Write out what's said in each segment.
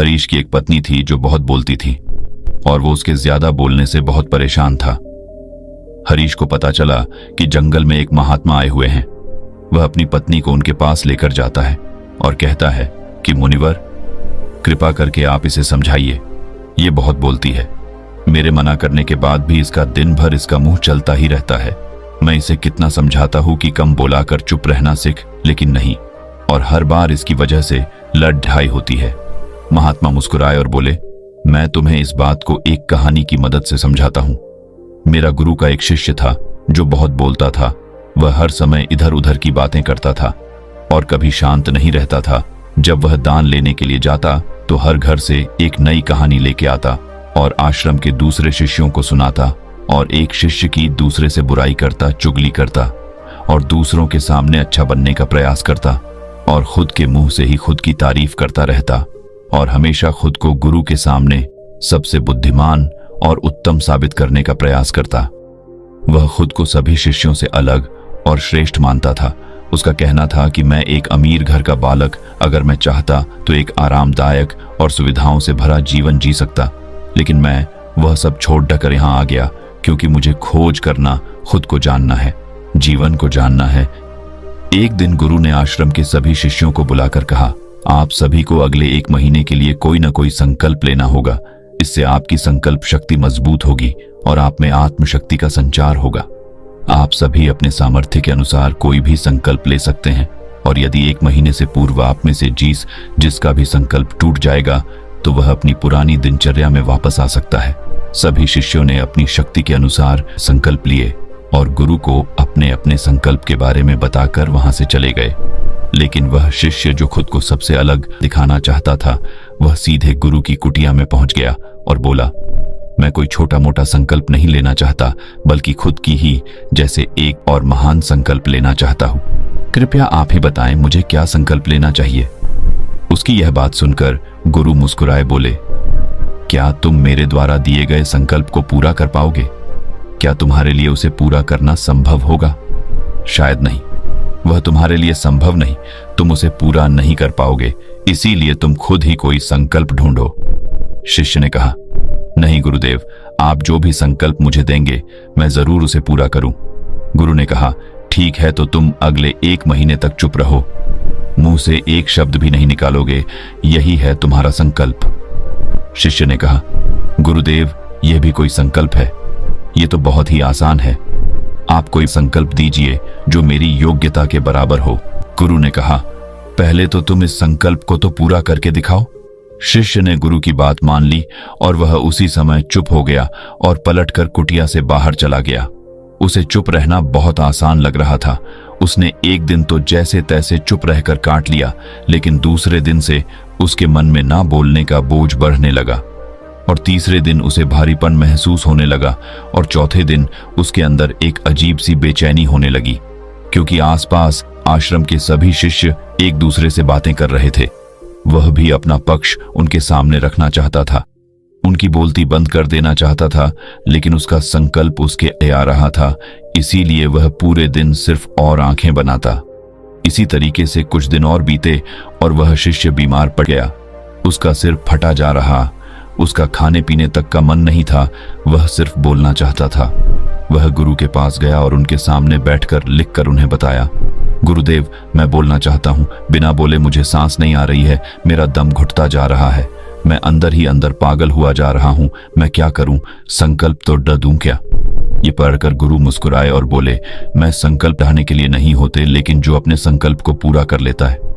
हरीश की एक पत्नी थी जो बहुत बोलती थी और वो उसके ज्यादा बोलने से बहुत परेशान था। हरीश को पता चला कि जंगल में एक महात्मा आए हुए हैं। वह अपनी पत्नी को उनके पास लेकर जाता है और कहता है कि मुनिवर, कृपा करके आप इसे समझाइए, ये बहुत बोलती है। मेरे मना करने के बाद भी इसका दिन भर इसका मुंह चलता ही रहता है। मैं इसे कितना समझाता हूं कि कम बोला कर चुप रहना सीख, लेकिन नहीं, और हर बार इसकी वजह से लड़ ढाई होती है। महात्मा मुस्कुराए और बोले, मैं तुम्हें इस बात को एक कहानी की मदद से समझाता हूं। मेरा गुरु का एक शिष्य था जो बहुत बोलता था। वह हर समय इधर उधर की बातें करता था और कभी शांत नहीं रहता था। जब वह दान लेने के लिए जाता तो हर घर से एक नई कहानी लेके आता और आश्रम के दूसरे शिष्यों को सुनाता, और एक शिष्य की दूसरे से बुराई करता, चुगली करता और दूसरों के सामने अच्छा बनने का प्रयास करता और खुद के मुंह से ही खुद की तारीफ करता रहता और हमेशा खुद को गुरु के सामने सबसे बुद्धिमान और उत्तम साबित करने का प्रयास करता। वह खुद को सभी शिष्यों से अलग और श्रेष्ठ मानता था। उसका कहना था कि मैं एक अमीर घर का बालक, अगर मैं चाहता तो एक आरामदायक और सुविधाओं से भरा जीवन जी सकता, लेकिन मैं वह सब छोड़ कर यहाँ आ गया क्योंकि मुझे खोज करना, खुद को जानना है, जीवन को जानना है। एक दिन गुरु ने आश्रम के सभी शिष्यों को बुलाकर कहा, आप सभी को अगले 1 महीने के लिए कोई न कोई संकल्प लेना होगा। इससे आपकी संकल्प शक्ति मजबूत होगी और आप में आत्मशक्ति का संचार होगा। आप सभी अपने सामर्थ्य के अनुसार कोई भी संकल्प ले सकते हैं, और यदि 1 महीने से पूर्व आप में से जिसका भी संकल्प टूट जाएगा तो वह अपनी पुरानी दिनचर्या में वापस आ सकता है। सभी शिष्यों ने अपनी शक्ति के अनुसार संकल्प लिए और गुरु को अपने अपने संकल्प के बारे में बताकर वहां से चले गए। लेकिन वह शिष्य जो खुद को सबसे अलग दिखाना चाहता था, वह सीधे गुरु की कुटिया में पहुंच गया और बोला, मैं कोई छोटा मोटा संकल्प नहीं लेना चाहता, बल्कि खुद की ही जैसे एक और महान संकल्प लेना चाहता हूं। कृपया आप ही बताएं मुझे क्या संकल्प लेना चाहिए। उसकी यह बात सुनकर गुरु मुस्कुराए बोले, क्या तुम मेरे द्वारा दिए गए संकल्प को पूरा कर पाओगे? क्या तुम्हारे लिए उसे पूरा करना संभव होगा? शायद नहीं, वह तुम्हारे लिए संभव नहीं। तुम उसे पूरा नहीं कर पाओगे, इसीलिए तुम खुद ही कोई संकल्प ढूंढो। शिष्य ने कहा, नहीं गुरुदेव, आप जो भी संकल्प मुझे देंगे मैं जरूर उसे पूरा करूं। गुरु ने कहा, ठीक है, तो तुम अगले 1 महीने तक चुप रहो, मुंह से एक शब्द भी नहीं निकालोगे, यही है तुम्हारा संकल्प। शिष्य ने कहा, गुरुदेव, यह भी कोई संकल्प है? यह तो बहुत ही आसान है। आप कोई संकल्प दीजिए जो मेरी योग्यता के बराबर हो। गुरु ने कहा, पहले तो तुम इस संकल्प को तो पूरा करके दिखाओ। शिष्य ने गुरु की बात मान ली और वह उसी समय चुप हो गया और पलटकर कुटिया से बाहर चला गया। उसे चुप रहना बहुत आसान लग रहा था। उसने एक दिन तो जैसे तैसे चुप रहकर काट लिया, लेकिन दूसरे दिन से उसके मन में ना बोलने का बोझ बढ़ने लगा और तीसरे दिन उसे भारीपन महसूस होने लगा और चौथे दिन उसके अंदर एक अजीब सी बेचैनी होने लगी, क्योंकि आसपास आश्रम के सभी शिष्य एक दूसरे से बातें कर रहे थे। वह भी अपना पक्ष उनके सामने रखना चाहता था, उनकी बोलती बंद कर देना चाहता था, लेकिन उसका संकल्प उसके आ रहा था, इसीलिए वह पूरे दिन सिर्फ और आंखें बनाता। इसी तरीके से कुछ दिन और बीते और वह शिष्य बीमार पड़ गया। उसका सिर फटा जा रहा, उसका खाने पीने तक का मन नहीं था, वह सिर्फ बोलना चाहता था। वह गुरु के पास गया और उनके सामने बैठकर लिखकर उन्हें बताया, गुरुदेव, मैं बोलना चाहता हूँ, बिना बोले मुझे सांस नहीं आ रही है, मेरा दम घुटता जा रहा है, मैं अंदर ही अंदर पागल हुआ जा रहा हूँ, मैं क्या करूँ? संकल्प तो डर दूं क्या? ये पढ़कर गुरु मुस्कुराए और बोले, मैं संकल्प ढाने के लिए नहीं होते, लेकिन जो अपने संकल्प को पूरा कर लेता है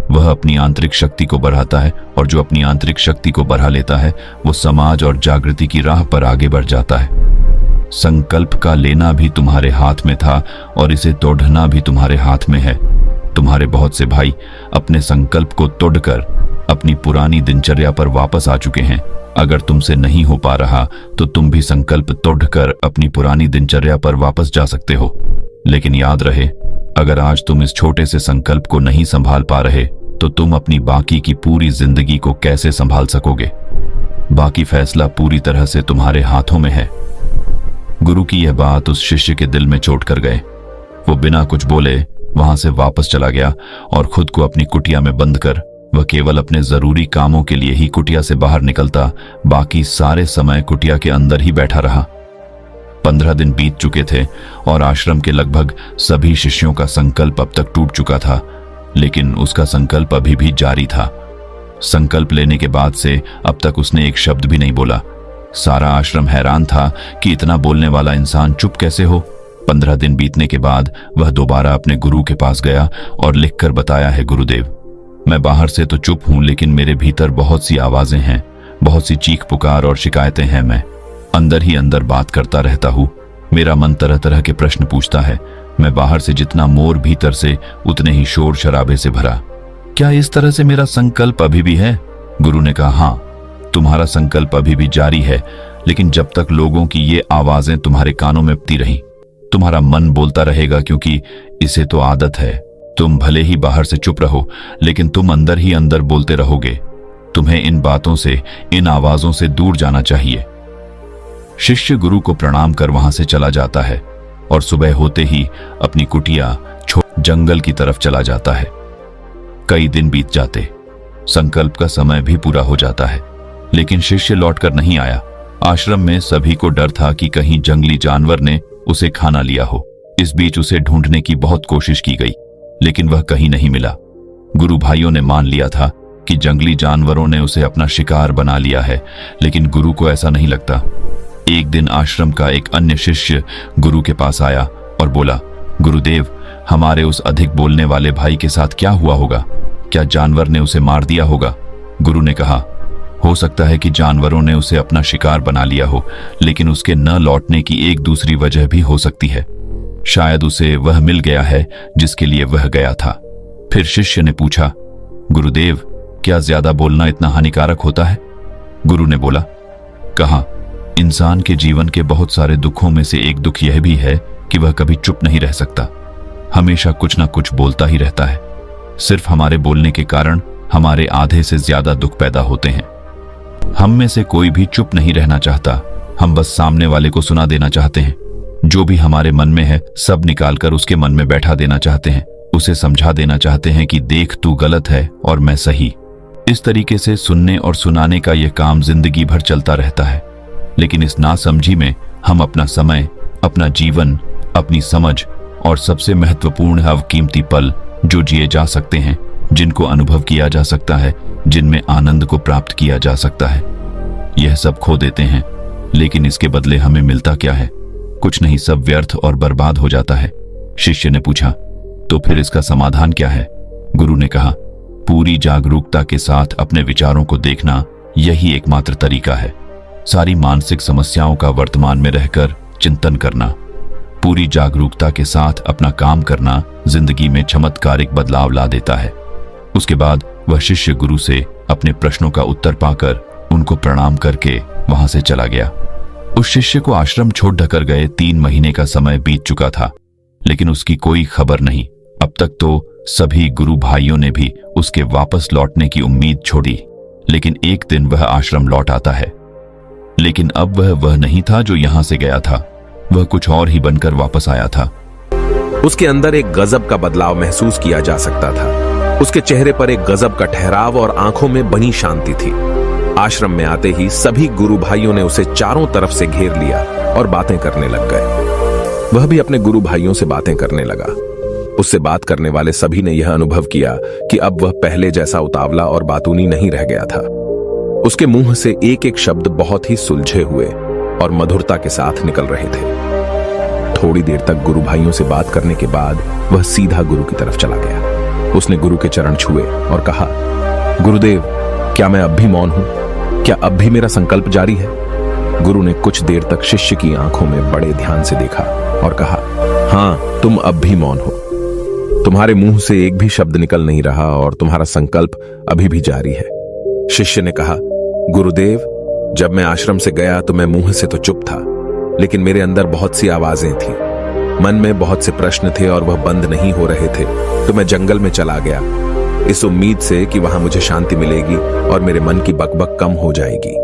वह अपनी आंतरिक शक्ति को बढ़ाता है, और जो अपनी आंतरिक शक्ति को बढ़ा लेता है वो समाज और जागृति की राह पर आगे बढ़ जाता है। संकल्प का लेना भी तुम्हारे हाथ में था और इसे तोड़ना भी तुम्हारे हाथ में है। तुम्हारे बहुत से भाई अपने संकल्प को तोड़कर अपनी पुरानी दिनचर्या पर वापस आ चुके हैं। अगर तुमसे नहीं हो पा रहा तो तुम भी संकल्प तोड़कर अपनी पुरानी दिनचर्या पर वापस जा सकते हो। लेकिन याद रहे, अगर आज तुम इस छोटे से संकल्प को नहीं संभाल पा रहे तो तुम अपनी बाकी की पूरी जिंदगी को कैसे संभाल सकोगे? बाकी फैसला पूरी तरह से तुम्हारे हाथों में है। गुरु की यह बात उस शिष्य के दिल में चोट कर गए। वो बिना कुछ बोले वहां से वापस चला गया और खुद को अपनी कुटिया में बंद कर वह केवल अपने जरूरी कामों के लिए ही कुटिया से बाहर निकलता, बाकी सारे समय कुटिया के अंदर ही बैठा रहा। 15 दिन बीत चुके थे और आश्रम के लगभग सभी शिष्यों का संकल्प अब तक टूट चुका था, लेकिन उसका संकल्प अभी भी जारी था। संकल्प लेने के बाद से अब तक उसने एक शब्द भी नहीं बोला। सारा आश्रम हैरान था कि इतना बोलने वाला इंसान चुप कैसे हो। 15 दिन बीतने के बाद वह दोबारा अपने गुरु के पास गया और लिखकर बताया है, गुरुदेव, मैं बाहर से तो चुप हूं, लेकिन मेरे भीतर बहुत सी आवाजें हैं, बहुत सी चीख पुकार और शिकायतें हैं। मैं अंदर ही अंदर बात करता रहता हूं। मेरा मन तरह तरह के प्रश्न पूछता है। मैं बाहर से जितना मोर, भीतर से उतने ही शोर शराबे से भरा। क्या इस तरह से मेरा संकल्प अभी भी है? गुरु ने कहा, हाँ, तुम्हारा संकल्प अभी भी जारी है, लेकिन जब तक लोगों की ये आवाजें तुम्हारे कानों में पड़ती रहीं, तुम्हारा मन बोलता रहेगा, क्योंकि इसे तो आदत है। तुम भले ही बाहर से चुप रहो, लेकिन तुम अंदर ही अंदर बोलते रहोगे। तुम्हें इन बातों से, इन आवाजों से दूर जाना चाहिए। शिष्य गुरु को प्रणाम कर वहां से चला जाता है और सुबह होते ही अपनी कुटिया छोड़ जंगल की तरफ चला जाता है। कई दिन बीत जाते, संकल्प का समय भी पूरा हो जाता है, लेकिन शिष्य लौटकर नहीं आया। आश्रम में सभी को डर था कि कहीं जंगली जानवर ने उसे खाना लिया हो। इस बीच उसे ढूंढने की बहुत कोशिश की गई, लेकिन वह कहीं नहीं मिला। गुरु भाइयों ने मान लिया था कि जंगली जानवरों ने उसे अपना शिकार बना लिया है, लेकिन गुरु को ऐसा नहीं लगता। एक दिन आश्रम का एक अन्य शिष्य गुरु के पास आया और बोला, गुरुदेव, हमारे उस अधिक बोलने वाले भाई के साथ क्या हुआ होगा? क्या जानवर ने उसे मार दिया होगा? गुरु ने कहा, हो सकता है कि जानवरों ने उसे अपना शिकार बना लिया हो, लेकिन उसके न लौटने की एक दूसरी वजह भी हो सकती है। शायद उसे वह मिल गया है जिसके लिए वह गया था। फिर शिष्य ने पूछा, गुरुदेव, क्या ज्यादा बोलना इतना हानिकारक होता है? गुरु ने बोला, कहा, इंसान के जीवन के बहुत सारे दुखों में से एक दुख यह भी है कि वह कभी चुप नहीं रह सकता, हमेशा कुछ ना कुछ बोलता ही रहता है। सिर्फ हमारे बोलने के कारण हमारे आधे से ज्यादा दुख पैदा होते हैं। हम में से कोई भी चुप नहीं रहना चाहता, हम बस सामने वाले को सुना देना चाहते हैं। जो भी हमारे मन में है सब निकालकर उसके मन में बैठा देना चाहते हैं, उसे समझा देना चाहते हैं कि देख, तू गलत है और मैं सही। इस तरीके से सुनने और सुनाने का यह काम जिंदगी भर चलता रहता है, लेकिन इस नासमझी में हम अपना समय, अपना जीवन, अपनी समझ और सबसे महत्वपूर्ण अवकीमती पल जो जिए जा सकते हैं, जिनको अनुभव किया जा सकता है, जिनमें आनंद को प्राप्त किया जा सकता है, यह सब खो देते हैं। लेकिन इसके बदले हमें मिलता क्या है? कुछ नहीं, सब व्यर्थ और बर्बाद हो जाता है। शिष्य ने पूछा, तो फिर इसका समाधान क्या है? गुरु ने कहा, पूरी जागरूकता के साथ अपने विचारों को देखना, यही एकमात्र तरीका है। सारी मानसिक समस्याओं का वर्तमान में रहकर चिंतन करना, पूरी जागरूकता के साथ अपना काम करना जिंदगी में चमत्कारिक बदलाव ला देता है। उसके बाद वह शिष्य गुरु से अपने प्रश्नों का उत्तर पाकर उनको प्रणाम करके वहां से चला गया। उस शिष्य को आश्रम छोड़ ढकर गए 3 महीने का समय बीत चुका था, लेकिन उसकी कोई खबर नहीं। अब तक तो सभी गुरु भाइयों ने भी उसके वापस लौटने की उम्मीद छोड़ी, लेकिन एक दिन वह आश्रम लौट आता है। लेकिन अब वह नहीं था जो यहां से गया था, वह कुछ और ही बनकर वापस आया था। उसके अंदर एक गजब का बदलाव महसूस किया जा सकता था। उसके चेहरे पर एक गजब का ठहराव और आंखों में बनी शांति थी। आश्रम में आते ही सभी गुरु भाइयों ने उसे चारों तरफ से घेर लिया और बातें करने लग गए। वह भी अपने गुरु भाइयों से बातें करने लगा। उससे बात करने वाले सभी ने यह अनुभव किया कि अब वह पहले जैसा उतावला और बातूनी नहीं रह गया था। उसके मुंह से एक एक शब्द बहुत ही सुलझे हुए और मधुरता के साथ निकल रहे थे। थोड़ी देर तक गुरु भाइयों से बात करने के बाद वह सीधा गुरु की तरफ चला गया। उसने गुरु के चरण छुए और कहा, गुरुदेव, क्या मैं अब भी मौन हूं? क्या अब भी मेरा संकल्प जारी है? गुरु ने कुछ देर तक शिष्य की आंखों में बड़े ध्यान से देखा और कहा, हां, तुम अब भी मौन हो। तुम्हारे मुंह से एक भी शब्द निकल नहीं रहा और तुम्हारा संकल्प अभी भी जारी है। शिष्य ने कहा, गुरुदेव, जब मैं आश्रम से गया तो मैं मुंह से तो चुप था, लेकिन मेरे अंदर बहुत सी आवाजें थी। मन में बहुत से प्रश्न थे और वह बंद नहीं हो रहे थे, तो मैं जंगल में चला गया, इस उम्मीद से कि वहां मुझे शांति मिलेगी और मेरे मन की बकबक कम हो जाएगी।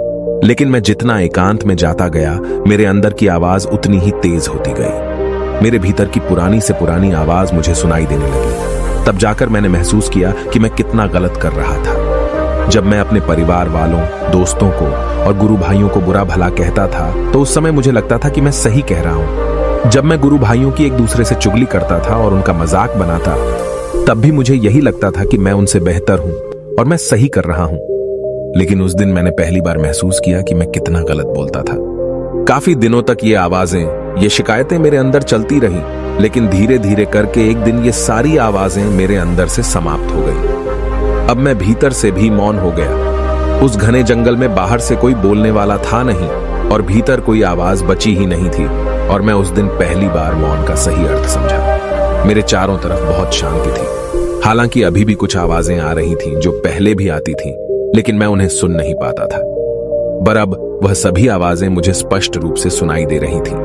लेकिन मैं जितना एकांत में जाता गया, मेरे अंदर की आवाज उतनी ही तेज होती गई। मेरे भीतर की पुरानी से पुरानी आवाज मुझे सुनाई देने लगी। तब जाकर मैंने महसूस किया कि मैं कितना गलत कर रहा था। जब मैं अपने परिवार वालों, दोस्तों को और गुरु भाइयों को बुरा भला कहता था तो उस समय मुझे लगता था कि मैं सही कह रहा हूं। जब मैं गुरु भाइयों की एक दूसरे से चुगली करता था और उनका मजाक बनाता, तब भी मुझे यही लगता था कि मैं उनसे बेहतर हूं और मैं सही कर रहा हूं। लेकिन उस दिन मैंने पहली बार महसूस किया कि मैं कितना गलत बोलता था। काफी दिनों तक ये आवाजें, ये शिकायतें मेरे अंदर चलती रही, लेकिन धीरे धीरे करके एक दिन ये सारी आवाजें मेरे अंदर से समाप्त हो गई। अब मैं भीतर से भी मौन हो गया। उस घने जंगल में बाहर से कोई बोलने वाला था नहीं और भीतर कोई आवाज बची ही नहीं थी, और मैं उस दिन पहली बार मौन का सही अर्थ समझा। मेरे चारों तरफ बहुत शांति थी। हालांकि अभी भी कुछ आवाजें आ रही थीं जो पहले भी आती थीं, लेकिन मैं उन्हें सुन नहीं पाता था। पर अब वह सभी आवाजें मुझे स्पष्ट रूप से सुनाई दे रही थीं।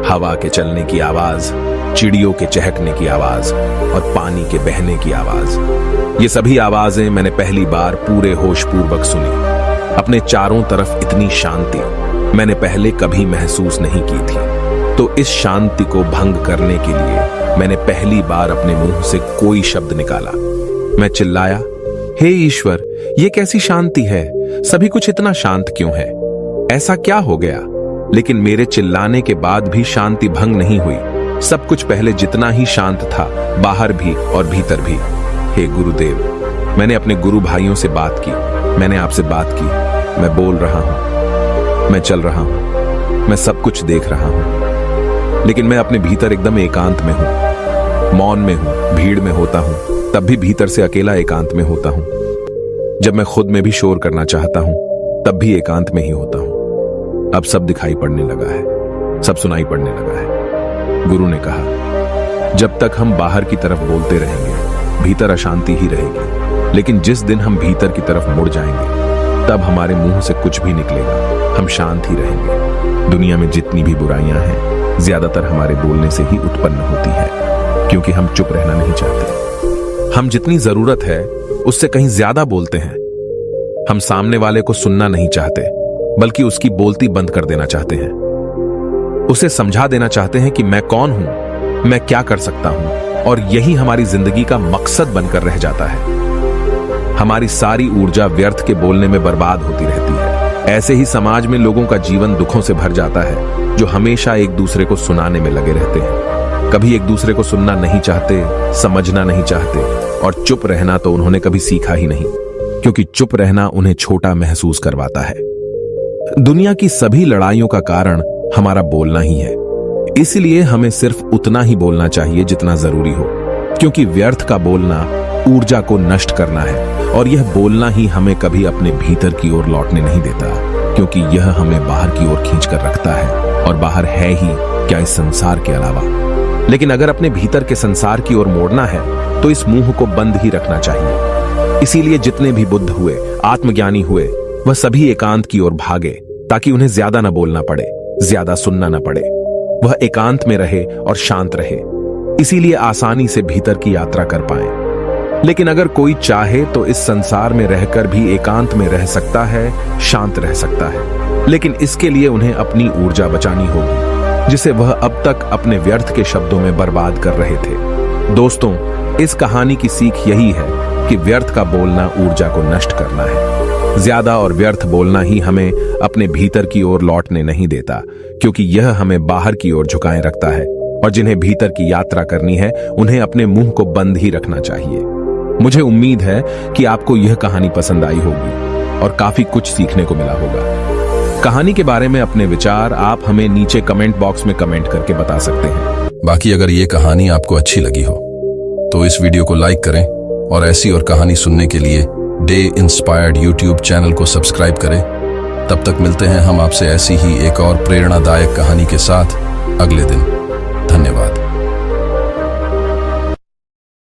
हवा के चलने की आवाज, चिड़ियों के चहकने की आवाज और पानी के बहने की आवाज। ये सभी आवाजें मैंने पहली बार पूरे होश पूर्वक सुनी। अपने चारों तरफ इतनी शांति मैंने पहले कभी महसूस नहीं की थी। तो इस शांति को भंग करने के लिए मैंने पहली बार अपने मुंह से कोई शब्द निकाला। मैं चिल्लाया, हे ईश्वर, ये कैसी शांति है? सभी कुछ इतना शांत क्यों है? ऐसा क्या हो गया? लेकिन मेरे चिल्लाने के बाद भी शांति भंग नहीं हुई। सब कुछ पहले जितना ही शांत था, बाहर भी और भीतर भी। हे गुरुदेव, मैंने अपने गुरु भाइयों से बात की, मैंने आपसे बात की। मैं बोल रहा हूं, मैं चल रहा हूं, मैं सब कुछ देख रहा हूं, लेकिन मैं अपने भीतर एकदम एकांत में हूं, मौन में हूं। भीड़ में होता हूं तब भी भीतर से अकेला एकांत में होता हूं। जब मैं खुद में भी शोर करना चाहता हूं तब भी एकांत में ही होता हूं। अब सब दिखाई पड़ने लगा है, सब सुनाई पड़ने लगा है। गुरु ने कहा, जब तक हम बाहर की तरफ बोलते रहेंगे, भीतर अशांति ही रहेगी। लेकिन जिस दिन हम भीतर की तरफ मुड़ जाएंगे, तब हमारे मुंह से कुछ भी निकलेगा, हम शांत ही रहेंगे। दुनिया में जितनी भी बुराइयां हैं, ज्यादातर हमारे बोलने से ही उत्पन्न होती है, क्योंकि हम चुप रहना नहीं चाहते। हम जितनी जरूरत है उससे कहीं ज्यादा बोलते हैं। हम सामने वाले को सुनना नहीं चाहते, बल्कि उसकी बोलती बंद कर देना चाहते हैं। उसे समझा देना चाहते हैं कि मैं कौन हूं, मैं क्या कर सकता हूं, और यही हमारी जिंदगी का मकसद बनकर रह जाता है। हमारी सारी ऊर्जा व्यर्थ के बोलने में बर्बाद होती रहती है। ऐसे ही समाज में लोगों का जीवन दुखों से भर जाता है, जो हमेशा एक दूसरे को सुनाने में लगे रहते हैं। कभी एक दूसरे को सुनना नहीं चाहते, समझना नहीं चाहते, और चुप रहना तो उन्होंने कभी सीखा ही नहीं, क्योंकि चुप रहना उन्हें छोटा महसूस करवाता है। दुनिया की सभी लड़ाइयों का कारण हमारा बोलना ही है। इसलिए हमें सिर्फ उतना ही बोलना चाहिए जितना जरूरी हो, क्योंकि व्यर्थ का बोलना ऊर्जा को नष्ट करना है, और यह बोलना ही हमें कभी अपने भीतर की ओर लौटने नहीं देता, क्योंकि यह हमें बाहर की ओर खींचकर रखता है, और बाहर है ही क्या इस संसार के अलावा। लेकिन अगर अपने भीतर के संसार की ओर मोड़ना है तो इस मुंह को बंद ही रखना चाहिए। इसीलिए जितने भी बुद्ध हुए, आत्मज्ञानी हुए, वह सभी एकांत की ओर भागे, ताकि उन्हें ज्यादा न बोलना पड़े, ज्यादा सुनना न पड़े। वह एकांत में रहे और शांत रहे, इसीलिए आसानी से भीतर की यात्रा कर पाए। लेकिन अगर कोई चाहे तो इस संसार में रहकर भी एकांत में रह सकता है, शांत रह सकता है, लेकिन इसके लिए उन्हें अपनी ऊर्जा बचानी होगी, जिसे वह अब तक अपने व्यर्थ के शब्दों में बर्बाद कर रहे थे। दोस्तों, इस कहानी की सीख यही है कि व्यर्थ का बोलना ऊर्जा को नष्ट करना है। ज्यादा और व्यर्थ बोलना ही हमें अपने भीतर की ओर लौटने नहीं देता, क्योंकि यह हमें बाहर की ओर झुकाए रखता है, और जिन्हें भीतर की यात्रा करनी है उन्हें अपने मुंह को बंद ही रखना चाहिए। मुझे उम्मीद है कि आपको यह कहानी पसंद आई होगी और काफी कुछ सीखने को मिला होगा। कहानी के बारे में अपने विचार आप हमें नीचे कमेंट बॉक्स में कमेंट करके बता सकते हैं। बाकी अगर ये कहानी आपको अच्छी लगी हो तो इस वीडियो को लाइक करें, और ऐसी और कहानी सुनने के लिए डे इंस्पायर्ड यूट्यूब चैनल को सब्सक्राइब करें। तब तक मिलते हैं हम आपसे ऐसी ही एक और प्रेरणादायक कहानी के साथ अगले दिन। धन्यवाद।